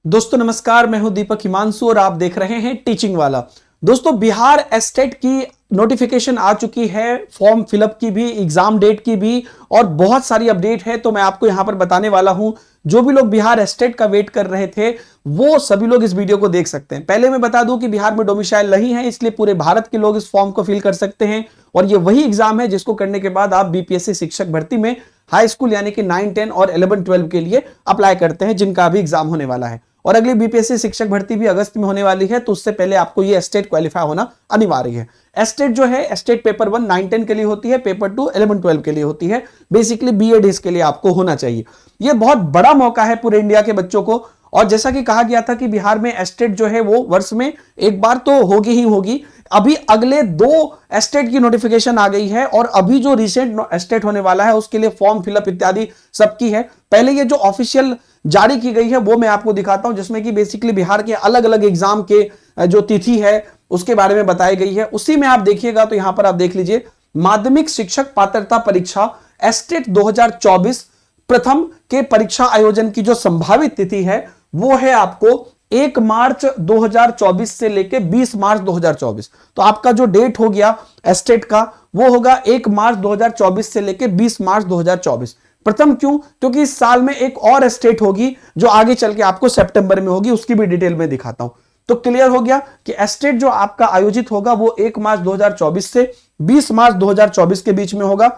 दोस्तों नमस्कार, मैं हूं दीपक हिमांशु और आप देख रहे हैं टीचिंग वाला। दोस्तों बिहार एस्टेट की नोटिफिकेशन आ चुकी है, फॉर्म फिलअप की भी, एग्जाम डेट की भी और बहुत सारी अपडेट है। तो मैं आपको यहां पर बताने वाला हूं, जो भी लोग बिहार एस्टेट का वेट कर रहे थे वो सभी लोग इस वीडियो को देख सकते हैं। पहले मैं बता दूं कि बिहार में डोमिसाइल नहीं है, इसलिए पूरे भारत के लोग इस फॉर्म को फिल कर सकते हैं और ये वही एग्जाम है जिसको करने के बाद आप बीपीएससी शिक्षक भर्ती में हाई स्कूल यानी कि 9, 10 और 11, 12 के लिए अप्लाई करते हैं, जिनका अभी एग्जाम होने वाला है। और अगली बीपीएससी शिक्षक भर्ती भी अगस्त में होने वाली है, तो उससे पहले आपको ये एस्टेट क्वालिफाई होना अनिवार्य है। एस्टेट जो है, एस्टेट पेपर 1 9, 10 के लिए होती है, पेपर 2 11, 12 के लिए होती है। बेसिकली बीएड इसके लिए आपको होना चाहिए। ये बहुत बड़ा मौका है पूरे इंडिया के बच्चों को। और जैसा कि कहा गया था कि बिहार में एस्टेट जो है वो वर्ष में एक बार तो होगी ही होगी। अभी अगले 2 एस्टेट की नोटिफिकेशन आ गई है और अभी जो रिसेंट एस्टेट होने वाला है उसके लिए फॉर्म फिलअप इत्यादि सबकी है। पहले ये जो ऑफिशियल जारी की गई है वो मैं आपको दिखाता हूं, जिसमें कि बेसिकली बिहार के अलग अलग एग्जाम के जो तिथि है उसके बारे में बताई गई है। उसी में आप देखिएगा तो यहां पर आप देख लीजिए, माध्यमिक शिक्षक पात्रता परीक्षा एस्टेट 2024 प्रथम के परीक्षा आयोजन की जो संभावित तिथि है वो है आपको 1 मार्च 2024 से लेके 20 मार्च 2024। तो आपका जो डेट हो गया एस्टेट का वो होगा 1 मार्च 2024 से लेके 20 मार्च 2024। प्रथम क्यों? क्योंकि इस साल में एक और एस्टेट होगी जो आगे चल के आपको सितंबर में होगी, उसकी भी डिटेल में दिखाता हूं। तो क्लियर हो गया कि एस्टेट जो आपका आयोजित होगा वो 1 मार्च 2024 से 20 मार्च 2024 के बीच में होगा।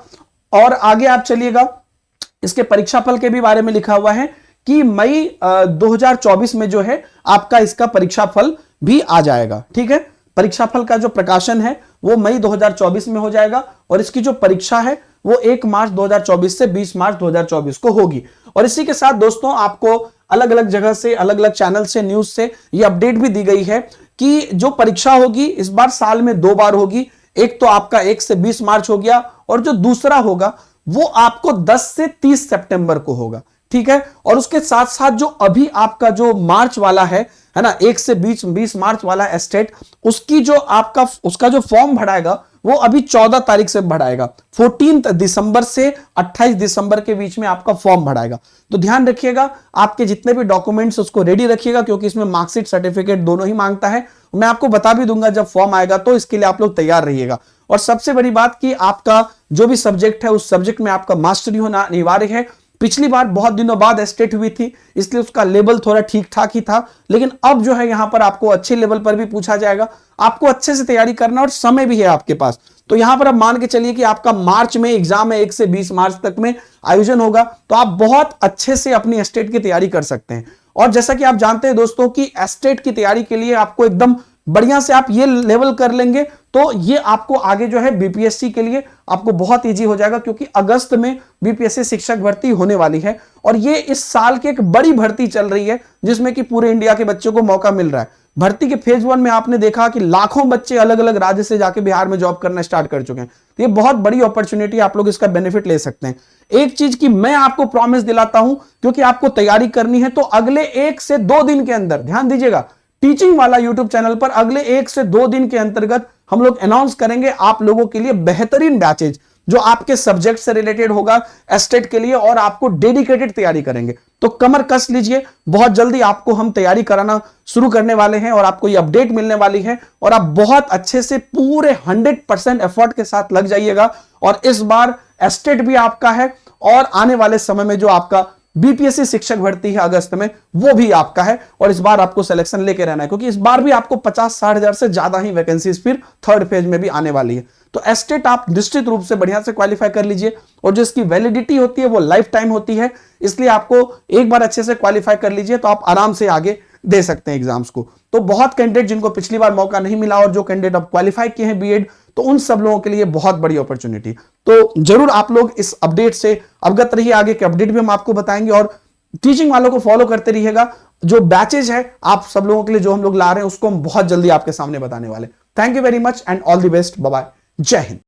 और आगे आप चलिएगा, इसके परीक्षाफल के भी बारे में लिखा हुआ है कि मई 2024 में जो है आपका इसका परीक्षाफल भी आ जाएगा। ठीक है, परीक्षाफल का जो प्रकाशन है वो मई 2024 में हो जाएगा और इसकी जो परीक्षा है वो 1 मार्च 2024 से 20 मार्च 2024 को होगी। और इसी के साथ दोस्तों आपको अलग अलग जगह से, अलग अलग चैनल से, न्यूज से ये अपडेट भी दी गई है कि जो परीक्षा होगी इस बार साल में 2 बार होगी। एक तो आपका 1 से 20 मार्च हो गया और जो दूसरा होगा वो आपको 10 से 30 सितंबर को होगा। ठीक है, और उसके साथ साथ जो अभी आपका जो मार्च वाला है ना, 1 से 20 मार्च वाला एस्टेट, उसकी जो आपका उसका जो फॉर्म भराएगा वो अभी 14 तारीख से भराएगा। 14 दिसंबर से 28 दिसंबर के बीच में आपका फॉर्म भराएगा। तो ध्यान रखिएगा, आपके जितने भी डॉक्यूमेंट्स उसको रेडी रखिएगा, क्योंकि इसमें मार्कशीट सर्टिफिकेट दोनों ही मांगता है। मैं आपको बता भी दूंगा जब फॉर्म आएगा, तो इसके लिए आप लोग तैयार रहिएगा। और सबसे बड़ी बात कि आपका जो भी सब्जेक्ट है उस सब्जेक्ट में आपका मास्टरी होना अनिवार्य है। पिछली बार बहुत दिनों बाद एस्टेट हुई थी, इसलिए उसका लेवल थोड़ा ठीक ठाक ही था, लेकिन अब जो है यहां पर आपको अच्छे लेवल पर भी पूछा जाएगा। आपको अच्छे से तैयारी करना और समय भी है आपके पास। तो यहां पर आप मान के चलिए कि आपका मार्च में एग्जाम है, 1 से 20 मार्च तक में आयोजन होगा, तो आप बहुत अच्छे से अपनी एस्टेट की तैयारी कर सकते हैं। और जैसा कि आप जानते हैं दोस्तों कि एस्टेट की तैयारी के लिए आपको एकदम बढ़िया से आप ये लेवल कर लेंगे तो ये आपको आगे जो है बीपीएससी के लिए आपको बहुत इजी हो जाएगा, क्योंकि अगस्त में बीपीएससी शिक्षक भर्ती होने वाली है और ये इस साल की एक बड़ी भर्ती चल रही है जिसमें कि पूरे इंडिया के बच्चों को मौका मिल रहा है। भर्ती के फेज 1 में आपने देखा कि लाखों बच्चे अलग अलग राज्य से जाके बिहार में जॉब करना स्टार्ट कर चुके हैं। तो ये बहुत बड़ी अपॉर्चुनिटी, आप लोग इसका बेनिफिट ले सकते हैं। एक चीज की मैं आपको प्रॉमिस दिलाता हूं, क्योंकि आपको तैयारी करनी है, तो अगले 1 से 2 दिन के अंदर, ध्यान दीजिएगा, टीचिंग वाला यूट्यूब चैनल पर अगले 1 से 2 दिन के अंतर्गत हम लोग अनाउंस करेंगे आप लोगों के लिए बेहतरीन बैचेज जो आपके सब्जेक्ट से रिलेटेड होगा एस्टेट के लिए, और आपको डेडिकेटेड तैयारी करेंगे। तो कमर कस लीजिए, बहुत जल्दी आपको हम तैयारी कराना शुरू करने वाले हैं और आपको ये अपडेट मिलने वाली है और आप बहुत अच्छे से पूरे 100% एफर्ट के साथ लग जाइएगा। और इस बार एस्टेट भी आपका है और आने वाले समय में जो आपका बीपीएससी शिक्षक भर्ती है अगस्त में, वो भी आपका है। और इस बार आपको सिलेक्शन लेके रहना है, क्योंकि इस बार भी आपको 50-60 हजार से ज्यादा ही वैकेंसीज फिर थर्ड फेज में भी आने वाली है। तो एस्टेट आप निश्चित रूप से बढ़िया से क्वालिफाई कर लीजिए, और जो इसकी वैलिडिटी होती है वो लाइफ टाइम होती है, इसलिए आपको एक बार अच्छे से क्वालिफाई कर लीजिए तो आप आराम से आगे दे सकते हैं एग्जाम्स को। तो बहुत कैंडिडेट जिनको पिछली बार मौका नहीं मिला और जो कैंडिडेट अब क्वालिफाई किए हैं बीएड, तो उन सब लोगों के लिए बहुत बड़ी अपॉर्चुनिटी। तो जरूर आप लोग इस अपडेट से अवगत रहिए, आगे के अपडेट भी हम आपको बताएंगे और टीचिंग वालों को फॉलो करते रहिएगा। जो बैचेज है आप सब लोगों के लिए जो हम लोग ला रहे हैं उसको हम बहुत जल्दी आपके सामने बताने वाले। Thank you very much and all the best, bye bye, जय हिंद।